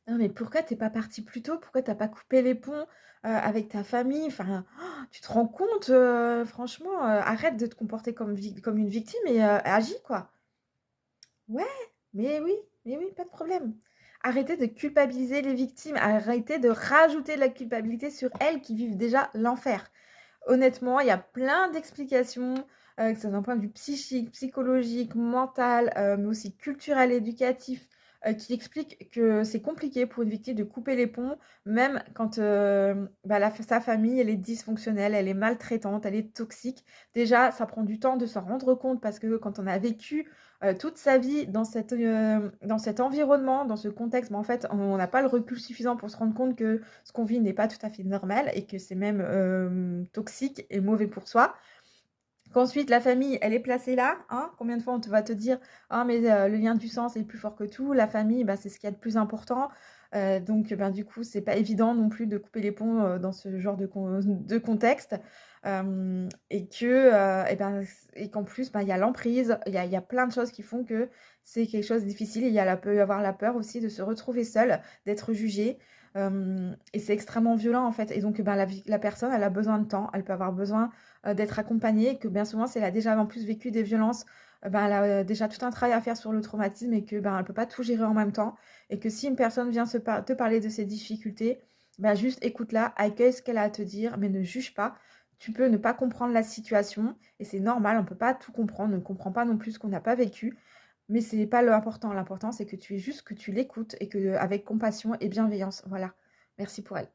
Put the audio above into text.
Non, mais pourquoi t'es pas parti plus tôt? Pourquoi t'as pas coupé les ponts, avec ta famille? Enfin, tu te rends compte, franchement, arrête de te comporter comme une victime et agis, quoi. Ouais, mais oui, pas de problème. Arrêtez de culpabiliser les victimes, arrêtez de rajouter de la culpabilité sur elles qui vivent déjà l'enfer. Honnêtement, il y a plein d'explications, que ce soit d'un point de vue psychique, psychologique, mental, mais aussi culturel, éducatif, qui expliquent que c'est compliqué pour une victime de couper les ponts, même quand, bah, sa famille, elle est dysfonctionnelle, elle est maltraitante, elle est toxique. Déjà, ça prend du temps de s'en rendre compte parce que quand on a vécu, toute sa vie dans cet environnement, dans ce contexte, mais en fait, on n'a pas le recul suffisant pour se rendre compte que ce qu'on vit n'est pas tout à fait normal et que c'est même toxique et mauvais pour soi. Qu'ensuite, la famille, elle est placée là. Hein. Combien de fois va te dire ah, mais le lien du sang, c'est plus fort que tout. La famille, bah, c'est ce qu'il y a de plus important. Donc, ben, du coup, c'est pas évident non plus de couper les ponts dans ce genre de contexte. Et qu'en plus, ben, il y a l'emprise, il y a plein de choses qui font que c'est quelque chose de difficile. Peut y avoir la peur aussi de se retrouver seule, d'être jugée. Et c'est extrêmement violent en fait. Et donc, ben, la personne, elle a besoin de temps, elle peut avoir besoin d'être accompagnée, et que bien souvent, si elle a déjà en plus vécu des violences, ben, elle a déjà tout un travail à faire sur le traumatisme et que ben, elle ne peut pas tout gérer en même temps. Et que si une personne vient te parler de ses difficultés, ben, juste écoute-la, accueille ce qu'elle a à te dire, mais ne juge pas. Tu peux ne pas comprendre la situation et c'est normal, on ne peut pas tout comprendre, on ne comprend pas non plus ce qu'on n'a pas vécu, mais c'est pas l'important. L'important, c'est que tu es juste que tu l'écoutes et que avec compassion et bienveillance. Voilà. Merci pour elle.